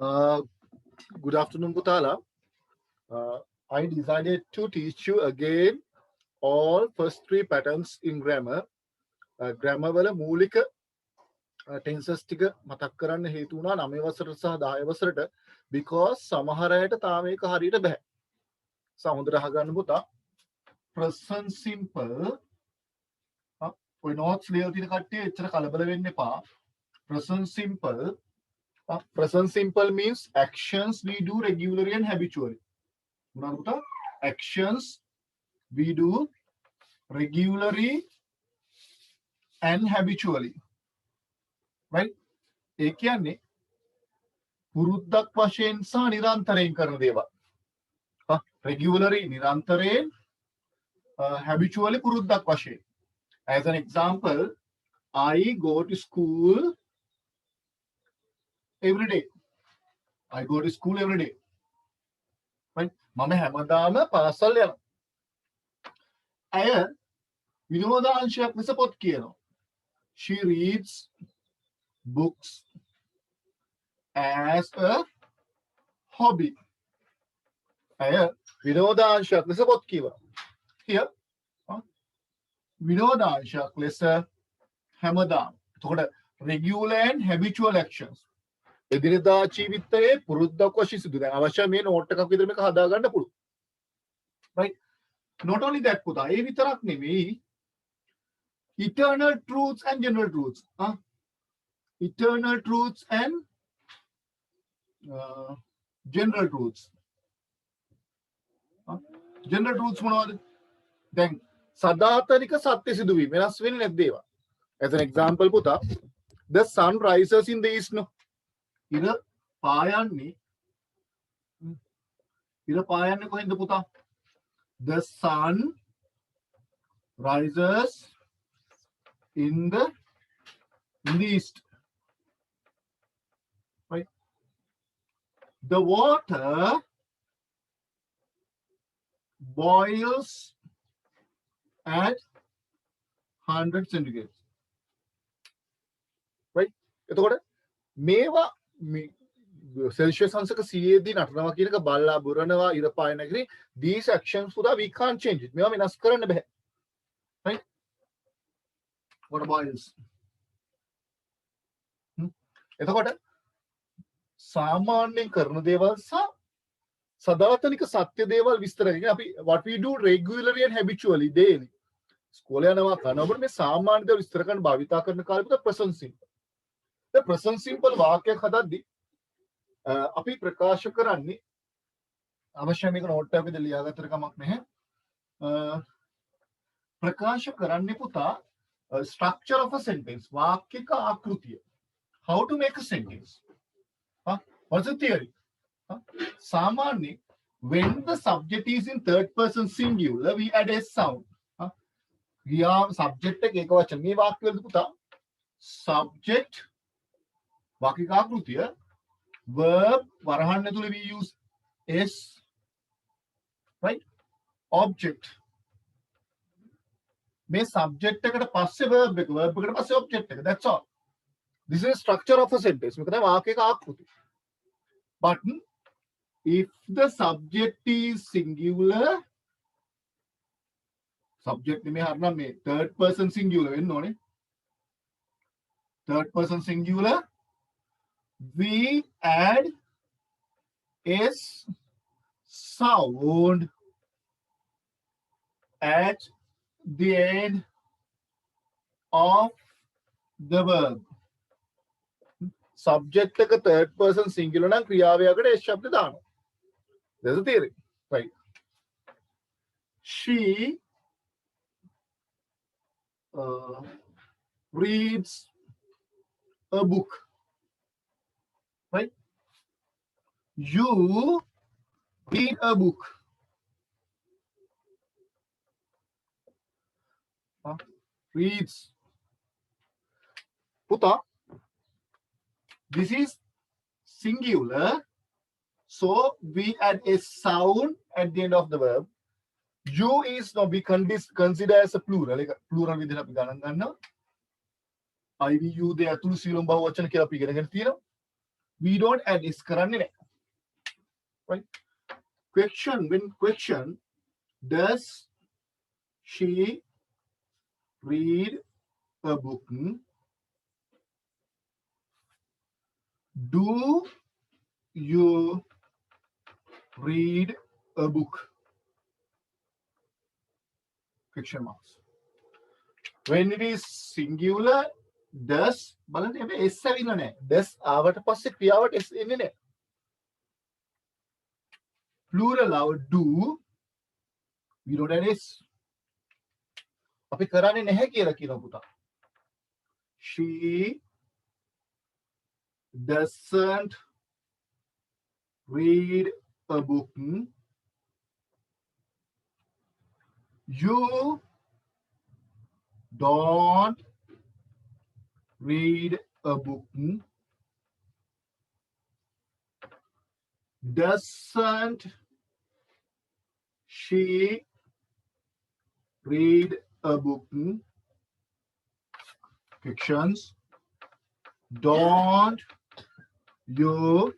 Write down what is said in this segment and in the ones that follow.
Uh, Good afternoon, Putala. I decided to teach you again all first three patterns in grammar. Grammar වල මූලික tenses ටික මතක් කරන්න හේතු වුණා 9 වසරට සහ 10 වසරට because සමහර අයට තාම ඒක හරියට බෑ. සමුද්‍ර අහගන්න පුතා. Present simple. ඔය notes ලියලා තියෙන කට්ටිය එච්චර කලබල වෙන්න එපා. Present simple. Present simple means actions we do regularly and habitually. Actions we do regularly and habitually. Right? ඒ කියන්නේ පුරුද්දක් වශයෙන් සහ නිරන්තරයෙන් කරන දේවල්. Regularly නිරන්තරයෙන් habitually පුරුද්දක් වශයෙන්. As an example, I go to school every day. I go to school every day. Right? මම හැමදාම පාසල් යනවා. අය විනෝදාංශයක් ලෙස පොත් කියනවා. She reads books as a hobby. අය විනෝදාංශයක් ලෙස පොත් කියනවා. Here, විනෝදාංශයක් ලෙස හැමදාම. එතකොට regular and habitual actions. එදිනෙදා ජීවිතයේ පුරුද්දක් වශයෙන් සිදු. දැන් අවශ්‍ය මේ නෝට් එකක් විතර මේක හදා ගන්න පුළුවන්. Right? Not only that පුතා, ඒ විතරක් නෙමෙයි. Eternal truths and general truths. Eternal truths and general truths. General truths මොනවද? දැන් සදාතනික සත්‍ය සිදුවීම් වෙනස් වෙන්නේ නැද්ද ඒවා? As an example පුතා, the sun rises in the east no. ඉර පායන්නේ කොහෙන්ද පුතා? The sun rises in the east. Right? The water boils at 100 centigrade. Right? එතකොට මේවා Celsius අංශක 100 දී නටනවා කියන එක බල්ලා බුරනවා ඉර පායන නැගිරි these actions පුතා we can't change it. මේවා වෙනස් කරන්න බෑ. Right? What boils? එතකොට සාමාන්‍යයෙන් කරන දේවල් සහ සදාතනික සත්‍ය දේවල් විස්තර කරගෙන අපි what we do regularly and habitually daily ස්කෝලේ යනවා කරනකොට මේ සාමාන්‍ය දේවල් විස්තර කරන්න භාවිතා කරන කාලේ පුතා present simple. The present simple වාක්‍යයක් හදද්දී අපි ප්‍රකාශ කරන්නේ අවශ්‍ය මේක නෝට් එකක ලියාගත්තට කමක් නැහැ. ප්‍රකාශ කරන්නේ පුතා structure of a sentence වාක්‍යක ආකෘතිය. How to make a sentence? What's the theory? Samani, when the subject is in third person singular, we add a sound. We are subject එක වචන. මේ වාක්‍යවලදී පුතා subject වාක්‍යක ආකෘතිය verb වරහන් ඇතුලේ we use s, right? Object මේ subject එකට පස්සේ verb එකට පස්සේ object එක. That's all. This is structure of a sentence. මේක තමයි වාක්‍යක ආකෘතිය. But if the subject is singular, subject නෙමෙයි හරිනම් මේ third person singular වෙන්න ඕනේ. Third person singular, we add s sound at the end of the verb. Subject එක third person singular නම් ක්‍රියාවයකට s ශබ්ද දානවා. There's a theory, right? She reads a book, right? You read a book. Reads. Puta, this is singular. So we add a sound at the end of the verb. You is now we consider as a plural. Like plural විදිහට අපි ගණන් ගන්නවා. I, you, they අතුළු සියලුම බහුවචන කියලා අපි ඉගෙනගෙන තියෙනවා. we don't add is karane, right? Question, when question, does she read a book? Do you read a book? Question marks. When it is singular, does බලන්න මේ s ඇවිල්ලා නැහැ. does ආවට පස්සේ ක්‍රියාවට s එන්නේ නැහැ. Plural ආව do, we don't add s. අපි කරන්නේ නැහැ කියලා කියනවා පුතා. She doesn't read a book. You don't read a book. Doesn't she read a book? Fictions. Don't you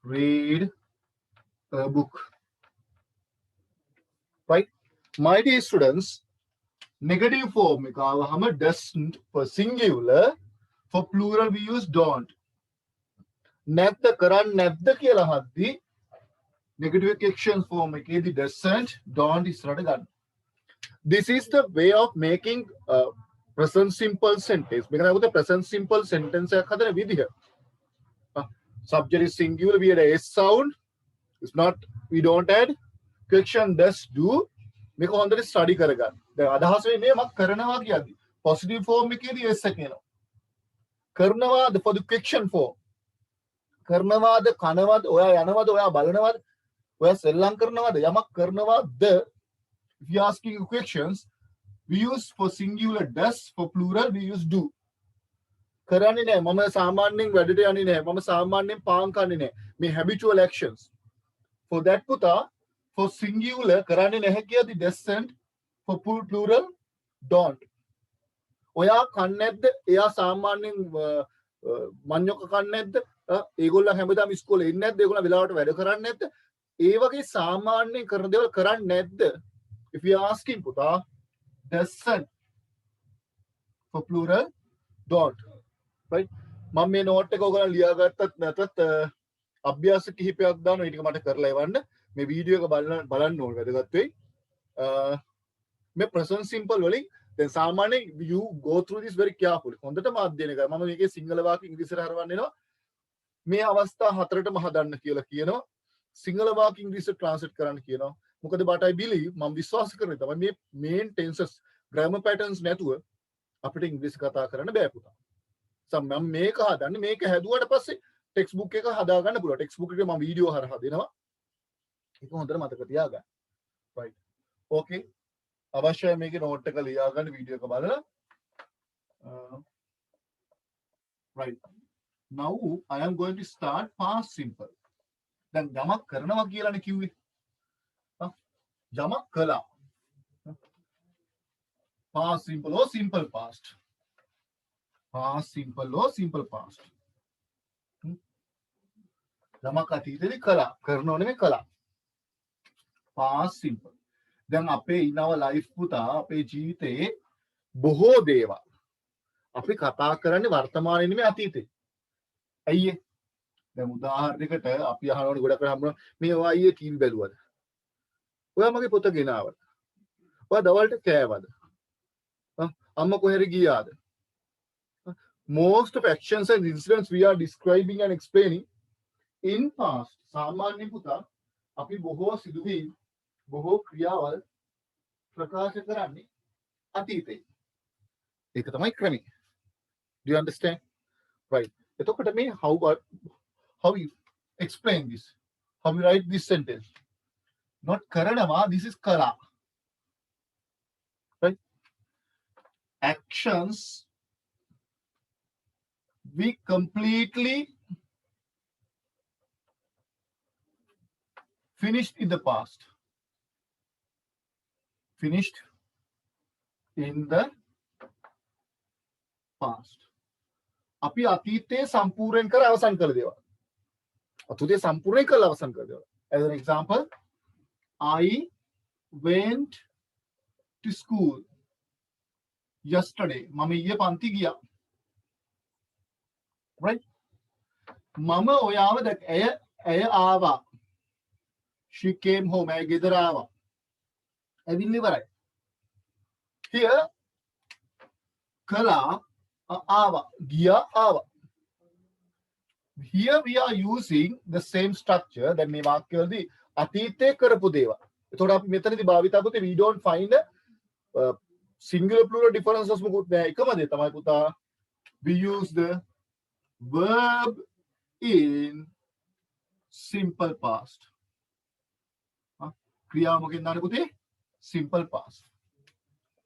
read a book? Right? My dear students, negative form doesn't for singular, for plural we use don't. නැත්ද කරන්න නැද්ද කියලා හද්දි negative action form එකේදී doesn't don't ඉස්සරහට ගන්න. This is the way of making present simple sentence. මේක තමයි present simple sentence එකක් හදන විදිහ. Subject is singular, we add a s sound. It's not, we don't add. Question does do. මේක හොඳට study කරගන්න. දැන් අදහස වෙන්නේ මම කරනවා කියද්දි positive form එකේදී s එක එනවා. කරනවාද for the question form. කරනවාද කනවාද ඔයා යනවාද ඔයා බලනවාද ඔයා සෙල්ලම් කරනවාද යමක් කරනවාද. If you asking questions, we use for singular does, for plural we use do. කරන්නේ නැහැ මම සාමාන්‍යයෙන් වැඩට යන්නේ නැහැ මම සාමාන්‍යයෙන් පාන් කන්නේ නැහැ මේ habitual actions. For that පුතා, for singular කරන්නේ නැහැ කියද්දි doesn't, for plural don't. ඔයා කන්නේ නැද්ද එයා සාමාන්‍යයෙන් මඤ්ඤොක කන්නේ නැද්ද ඒගොල්ලෝ හැමදාම ඉස්කෝලේ ඉන්නේ නැද්ද ඒගොල්ලෝ වෙලාවට වැඩ කරන්නේ නැද්ද ඒ වගේ සාමාන්‍යයෙන් කරන දේවල් කරන්නේ නැද්ද. If you are asking පුතා, doesn't, for plural don't. Right? මම මේ නෝට් එක ඔයගොල්ලෝ ලියාගත්තත් නැතත් අභ්‍යාස කිහිපයක් දානවා ඊට මට කරලා එවන්න. මේ වීඩියෝ එක බලන්න ඕනේ වැදගත් වෙයි. මේ present simple වලින් දැන් සාමාන්‍යයෙන් you go through this very carefully. හොඳටම අධ්‍යයනය කරා. මම මේකේ සිංහල වාක්‍ය ඉංග්‍රීසියට හරවන්න එනවා. මේ අවස්ථා හතරටම හදන්න කියලා කියනවා. සිංහල වාක්‍ය ඉංග්‍රීසියට translate කරන්න කියනවා. මොකද but I believe මම විශ්වාස කරන්නේ තමයි මේ main tenses grammar patterns නැතුව අපිට ඉංග්‍රීසි කතා කරන්න බෑ පුතා. මම මේක හදන්නේ මේක හැදුවට පස්සේ ටෙක්ස්ට් බුක් එක හදා ගන්න පුළුවන්. ටෙක්ස්ට් බුක් එකේ මම වීඩියෝ හරහා දෙනවා. ඒක හොඳට මතක තියාගන්න. right? okay. අවශ්‍යයි මේකේ නෝට් එක ලියා ගන්න වීඩියෝ එක බලලා. right. Now I am going to start past simple. දැන් යමක් කරනවා කියලානේ කිව්වේ. යමක් කළා. past simple or simple past. past simple or simple past. යමක් අතීතේදී කළා. කරනව නෙමෙයි කළා. past simple. දැන් අපේ ඉනව ලයිෆ් පුතා අපේ ජීවිතේ බොහෝ දේවල් අපි කතා කරන්නේ වර්තමානයේ නෙමෙයි අතීතේ. ඇයි ඒ? දැන් උදාහරණයකට අපි අහනවනේ ගොඩක් වෙලා හම්බුනා මේ ඔයා ඊයේ ටීවී බැලුවද? ඔයා මගේ පොත ගෙනාවද? ඔයා දවල්ට කෑවද? අම්මා කොහෙරි ගියාද? Most of actions and incidents we are describing and explaining in past. සාමාන්‍ය පුතා අපි බොහෝ සිදුවීම් බොහෝ ක්‍රියාවල් ප්‍රකාශ කරන්නේ අතීතේ. ඒක තමයි ක්‍රමය. Do you understand? Right. එතකොට මේ how you explain this? How you write this sentence? Not කරනවා, this is කළා. Right? Actions we completely finished in the past. Finished in the past. අපි අතීතයේ සම්පූර්ණයෙන් කර අවසන් කළ දේවල්. අතීතයේ සම්පූර්ණයෙන් කළ අවසන් කළ දේවල්. As an example, I went to school yesterday. මම ඊයේ පන්ති ගියා. Right? මම ඔයාව දැක්ක. ඇය ආවා. She came home. ඇය ගෙදර ආවා. ඇවිල්ලා ඉවරයි. Here කළා ආවා. ගියා ආවා. Here we are using the same structure. දැන් මේ වාක්‍යවලදී අතීතයේ කරපු දේවල්. එතකොට අපි මෙතනදී භාවිතා පුතේ we don't find singular plural differences මොකුත් නෑ. එකම දේ තමයි පුතා we use the verb in simple past. ක්‍රියාව මොකෙන්ද දාන්නේ පුතේ? Simple past.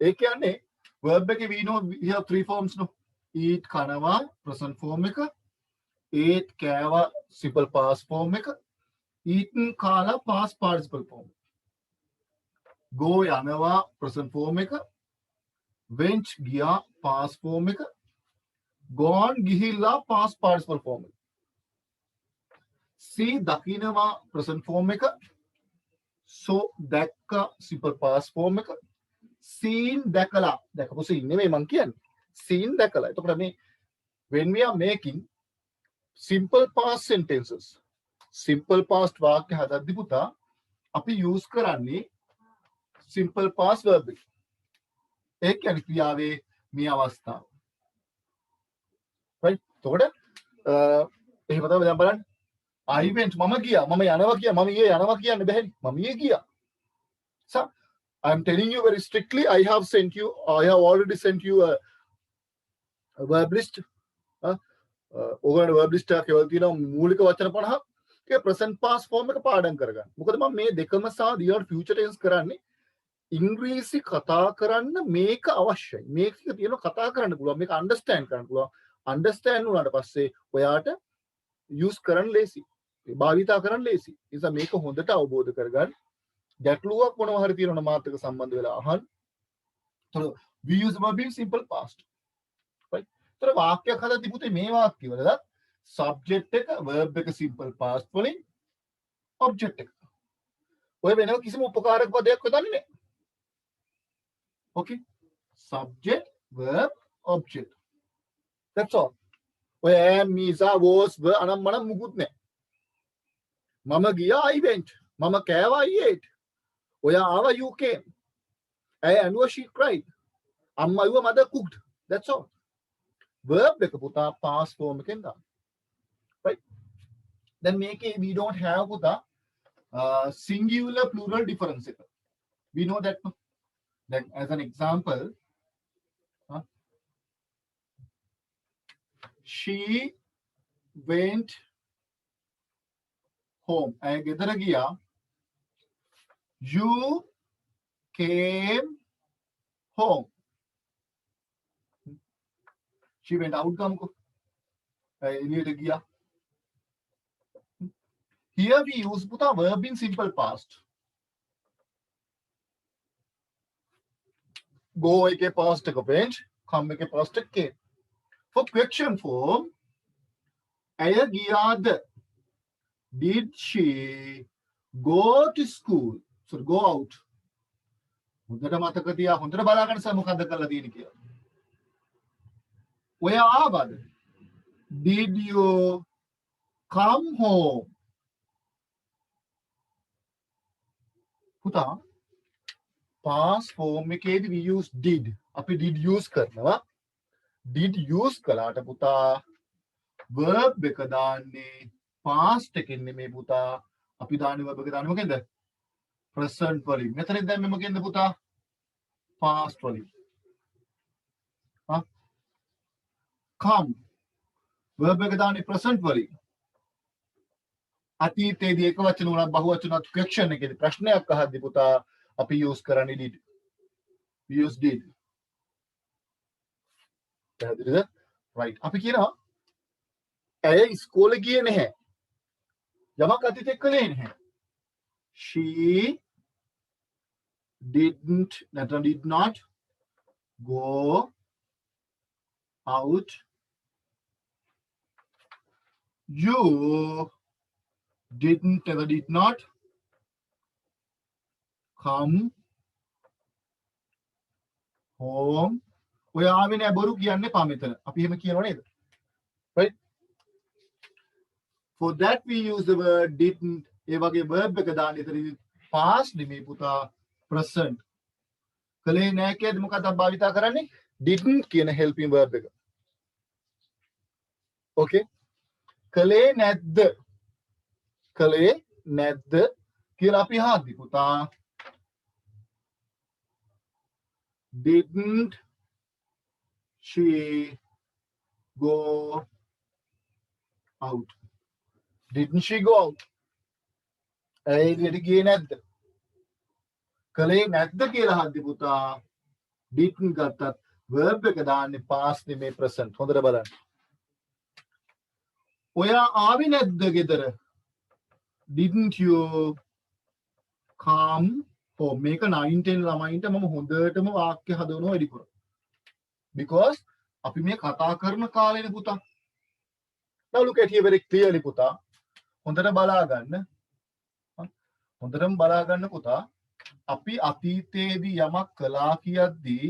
ඒ කියන්නේ verb එකේ we know we have three forms no. eat කනවා present form එක, ate කෑවා simple past form එක, eaten කාලා past participle form. go යනවා present form එක, went ගියා past form එක, gone ගිහිල්ලා past participle form එක. see දකින්නවා present form එක, so දැක්ක simple past form එක, seen දැකලා දැකපු seen නෙමෙයි මං කියන්නේ seen දැකලා. එතකොට මේ when we are making simple past sentences, simple past වාක්‍ය හදද්දී පුතා අපි use කරන්නේ simple past verb එක. ඒ කියන්නේ ක්‍රියාවේ මේ අවස්ථාව. right? එතකොට එහෙම තමයි දැන් බලන්න. I went මම ගියා. මම යනවා කිය. මම ඊයේ යනවා කියන්න බැහැනේ. මම ඊයේ ගියා. So I am telling you very strictly, I have already sent you a verb list. ඔයගොල්ලෝ verb list එකක් ඒවල තියෙනවා මූලික වචන 50ක්. ඒක present past form එක පාඩම් කරගන්න. මොකද මම මේ දෙකම සහ near future tense කරන්නේ ඉංග්‍රීසි කතා කරන්න මේක අවශ්‍යයි. මේක තියෙන කතා කරන්න පුළුවන්. මේක understand කරන්න පුළුවන්. understand වුණාට පස්සේ ඔයාට use කරන්න ලේසි. භාවිතා කරන්න ලේසි. ඒ නිසා මේක හොඳට අවබෝධ කරගන්න. ගැටලුවක් මොනවා හරි තියෙනවා මාත් එක්ක සම්බන්ධ වෙලා අහන්න. so we use verb in simple past. right? so වාක්‍යයක් හදද්දී පුතේ මේ වාක්‍යවලද subject එක verb එක simple past වලින් object එක. ඔය වෙනම කිසිම උපකාරක පදයක් හදන්නේ නැහැ. okay? subject verb object. that's all. ඔය am is was were අනම්මනම් මුකුත් නැහැ. මම ගියා I went. මම කෑවා I ate. ඔයා ආවා you came. ඇය ඇඬුවා she cried. අම්මා යුව mother cooked. that's all. verb එක පුතා past form එකෙන් දාන්න. right? then මේකේ we don't have පුතා singular plural difference එක. we know that no? then as an example she went home. ඇය ගෙදර ගියා. you came home. she went out ගමුකෝ. ඇය එළියට ගියා. here we use පුතා verb in simple past. go එකේ past එක went, come එකේ past එක came. for question form ඇය ගියාද? did she go to school? so go out. හොඳට මතක තියා හොඳට බලාගන්න සම මොකද්ද කරලා තියෙන්නේ කියලා. ඔයා ආවද? did you come home? පුතා past form එකේදී we use did. අපි did use කරනවා. did use කළාට පුතා verb එක දාන්නේ past එකෙන් නෙමෙයි පුතා. අපි දාන්නේ verb එක දාන්නේ මොකෙන්ද? present වලින්. මෙතනින් දැන් මේ මොකෙන්ද පුතා? past වලින්. come verb එක දාන්නේ present වලින්. අතීතයේදී එක වචන උනත් බහු වචන උනත් question එකේදී ප්‍රශ්නයක් අහද්දී පුතා අපි use කරන්නේ did. we use did. පැහැදිලිද? right. අපි කියනවා ඇය ඉස්කෝලේ ගියේ නැහැ. යමක් අතීතයේ කළේ නැහැ. she did not go out You did not come home. ඔය ආවේ නෑ බොරු කියන්න එපා මෙතන. අපි එහෙම කියනව නේද? Right? For that we use the word didn't. ඒ වගේ verb එක දාන්න ඉතින් past නෙමෙයි පුතා present. කලේ නෑ කියද්දි මොකක්ද භාවිතා කරන්නේ? Didn't කියන helping verb එක. Okay? කලේ නැද්ද? කලේ නැද්ද කියලා අපි අහද්දි පුතා didn't she go out? Didn't she go out? ඇයි එළියට ගියේ නැද්ද? කලේ නැද්ද කියලා අහද්දි පුතා didn't ගත්තත් verb එක දාන්නේ past නෙමෙයි present. හොඳට බලන්න. ඔයා ආවේ නැද්ද ගෙදර? Didn't you come home? මේක 9 10 ළමයින්ට මම හොඳටම වාක්‍ය හදවනවා වැඩි කර. Because අපි මේ කතා කරන කාලේනේ පුතා. Now look at here very clearly පුතා. හොඳට බලා ගන්න. හොඳටම බලා ගන්න පුතා. අපි අතීතයේදී යමක් කළා කියද්දී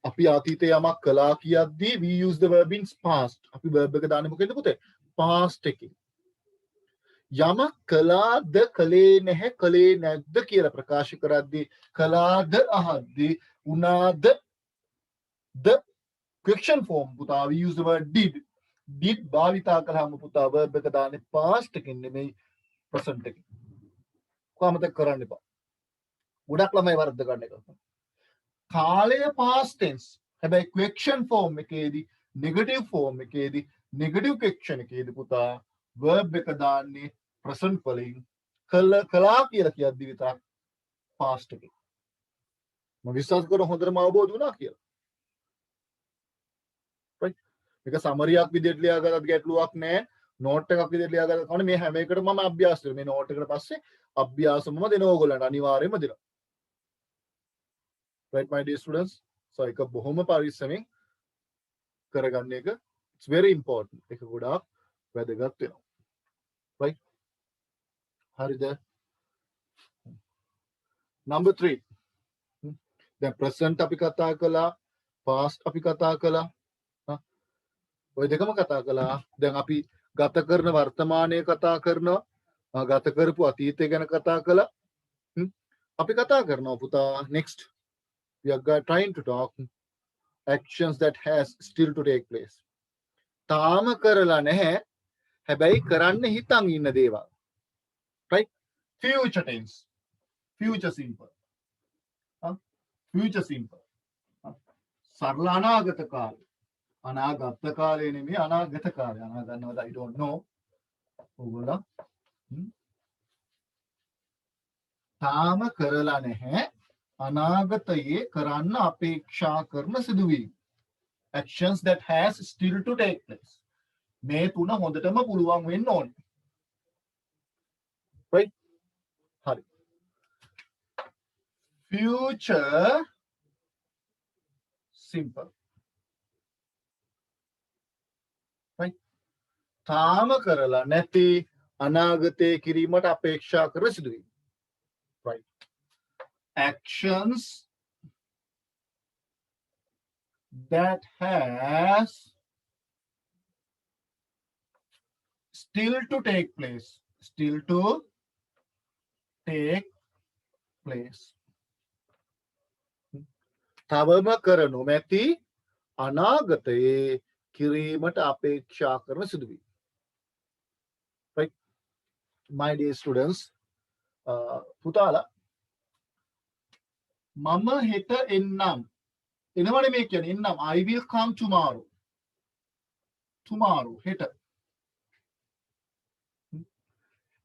අපි අතීතයේ යමක් කළා කියද්දී we use the verb in past. අපි verb එක දාන්නේ මොකෙන්ද පුතේ? past එකකින්. යමක් කළාද කලේ නැහැ කලේ නැද්ද කියලා ප්‍රකාශ කරද්දී කළාද අහද්දී උනාද the question form පුතා we use the word did භාවිතා කළාම පුතා verb එක දාන්නේ past එකකින් නෙමෙයි present එකකින්. කොහොමද කරන්න එපා. ගොඩක් ළමයි වරද්ද ගන්න එක. කාලය past tense. හැබැයි question form එකේදී negative form එකේදී negative question එකේදී පුතා verb එක දාන්නේ present වලින් කළා කියලා කියද්දි විතරක් past එකේ. මම විශ්වාස කරන හොඳටම අවබෝධ වුණා කියලා. right? මේක සමරියක් විදිහට ලියාගත්තත් ගැටලුවක් නැහැ. නෝට් එකක් විදිහට ලියාගත්තත් කවන්නේ මේ හැම එකටම මම අභ්‍යාස කරනවා. මේ නෝට් එකට පස්සේ අභ්‍යාසමම දෙනවා ඕගොල්ලන්ට අනිවාර්යයෙන්ම දෙනවා. right my dear students? so එක බොහොම පරිස්සමෙන් කරගන්න එක it's very important. ඒක ගොඩාක් වැදගත් වෙනවා. right? හරිද? number 3. දැන් present අපි කතා කළා, past අපි කතා කළා. ඔය දෙකම කතා කළා. දැන් අපි ගත කරන වර්තමානයේ කතා කරනවා, ගත කරපු අතීතය ගැන කතා කළා. අපි කතා කරනවා පුතා next we are trying to talk actions that has still to take place. තාම කරලා නැහැ. හැබැයි කරන්න හිතන් ඉන්න දේවල්. right? future tense. future simple. future simple. සරල අනාගත කාලය. අනාගත කාලය නෙමෙයි අනාගත කාලය. අනාගතනවද I don't know. ඕගොල්ලෝ තාම කරලා නැහැ. අනාගතයේ කරන්න අපේක්ෂා කරන සිදුවීම්. actions that has still to take place. මේ තුන හොඳටම පුළුවන් වෙන්න ඕනේ. right? හරි. future simple. right? තාම කරලා නැති අනාගතයේ කිරීමට අපේක්ෂා කරන සිදුවීම්. right? actions that has still to take place. still to take place. තවම කරනු මැති අනාගතයේ කිරීමට අපේක්ෂා කරන සිදුවීම්. right? my dear students, පුතාලා මම හෙට එන්නම්. එනවනේ මේ කියන්නේ එන්නම්. I will come tomorrow. tomorrow හෙට.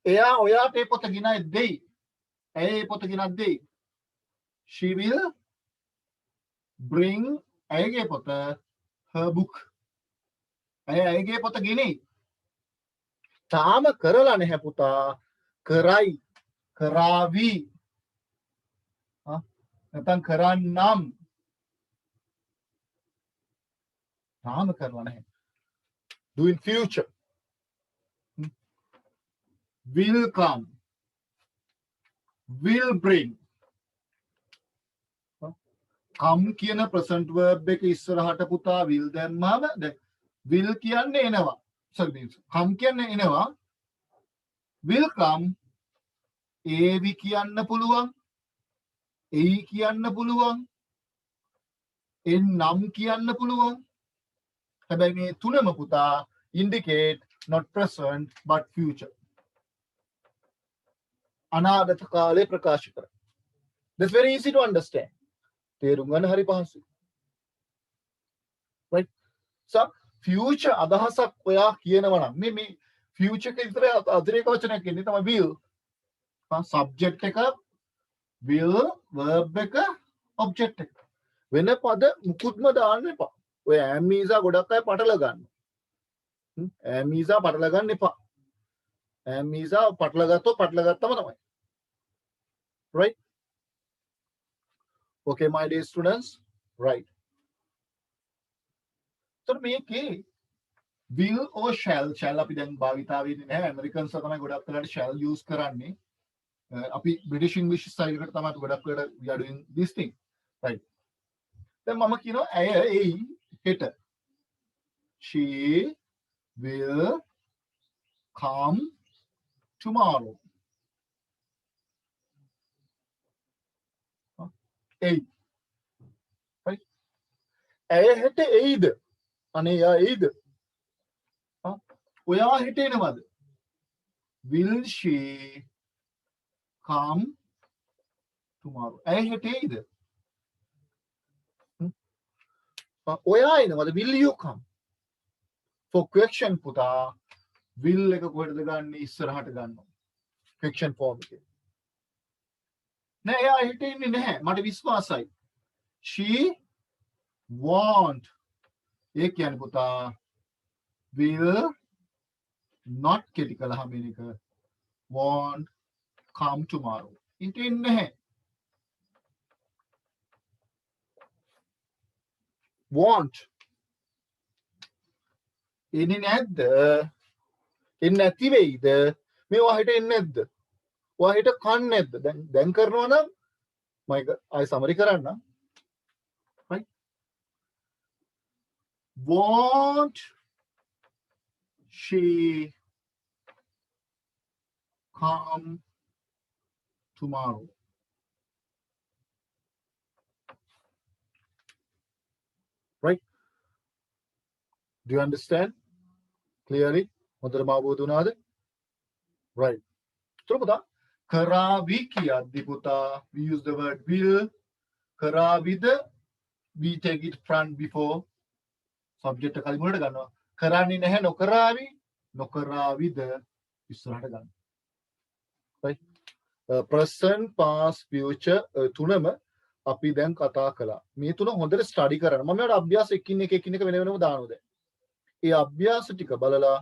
එයා ඔයාට ඒ පොත ගෙනයි දෙයි. ඇයි ඒ පොත ගෙනත් දෙයි? she will bring ඇයගේ පොත her book. ඇයගේ පොත ගෙනෙයි. තාම කරලා නැහැ පුතා. කරයි. කරાવી. නැත්නම් කරන්නම්. තාම කරලා නැහැ. do in future. Will come, will bring. Come කියන present verb එක ඉස්සරහට පුතා will දැම්මම දැන් will කියන්නේ එනවා. sorry come කියන්නේ එනවා. will come ඒවි කියන්න පුළුවන්. එයි කියන්න පුළුවන්. එන්නම් කියන්න පුළුවන්. හැබැයි මේ තුනම පුතා indicate not present but future. අනාගත කාලේ ප්‍රකාශ කරයි. That's very easy to understand. තේරුම් ගන්න හරි පහසුයි. Right? So future අදහසක් ඔයා කියනවා නම් මේ future එක විතර අතිරේක වචනයක් එන්නේ තමයි will. subject එක will verb එක object එක. වෙන පද මුකුත්ම දාන්න එපා. ඔය ඇමීසා ගොඩක් අය පටල ගන්න. ඇමීසා පටල ගන්න එපා. ඇමීසා පටල ගත්තොත් පටල ගත්තම තමයි. Right? Okay, my dear students. Right. So මේකේ will or shall අපි දැන් භාවිතා වෙන්නේ නැහැ. Americans තමයි ගොඩක් වෙලාවට shall use කරන්නේ. අපි British English style එකට තමයි ගොඩක් වෙලාවට we are doing this thing. Right. දැන් මම කියනවා ඇය එයි හෙට. She will come tomorrow. එයි. Right? ඇය හෙට එයිද? අනේ යා එයිද? ඔයා හෙට එනවද? Will she come tomorrow? ඇය හෙට එයිද? ඔයා එනවද? Will you come? For question පුතා will එක කොහෙටද ගන්න ඉස්සරහට ගන්නවා. question form එකේ. නෑ එයා හෙට එන්නේ නැහැ. මට විශ්වාසයි. She won't. ඒ කියන්නේ පුතා will not කෙටි කළාම මේක won't come tomorrow. හෙට එන්නේ නැහැ. won't එන්නේ නැද්ද? එන්නේ නැති වෙයිද? මේවා හෙට එන්නේ නැද්ද? ඔයා හෙට කන්නේ නැද්ද? දැන් කරනවා නම් මම ඒක ආයි සමරි කරන්න. right? won't she come tomorrow? Right? Do you understand clearly? හොඳටම අවබෝධ වුණාද? Right. So පුතා කරාවි කියද්දි පුතා we use the word will. කරාවිද we take it front before subject එක කලින් වලට ගන්නවා. කරන්නේ නැහැ නොකරාවි. නොකරාවිද ඉස්සරහට ගන්න. Right? present past future තුනම අපි දැන් කතා කළා. මේ තුන හොඳට ස්ටඩි කරන්න. මම ඒකට අභ්‍යාස එකින් එක වෙන වෙනම දානවා දැන්. ඒ අභ්‍යාස ටික බලලා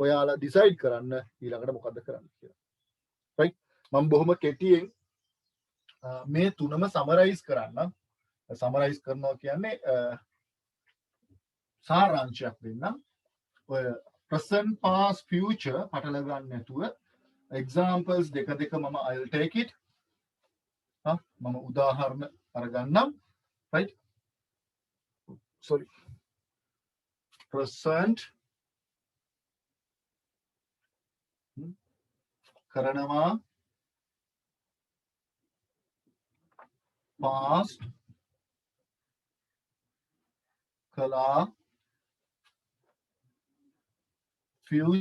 ඔයාලා ඩිසයිඩ් කරන්න ඊළඟට මොකද්ද කරන්න කියලා. right? මම බොහොම කෙටියෙන් මේ තුනම සමරයිස් කරන්න. සමරයිස් කරනවා කියන්නේ සාරාංශයක් දෙන්නම්. ඔය present past future පටල ගන්න නැතුව examples දෙක මම I'll take it. මම උදාහරණ අරගන්නම්. right? sorry. present කරනවා past කළා future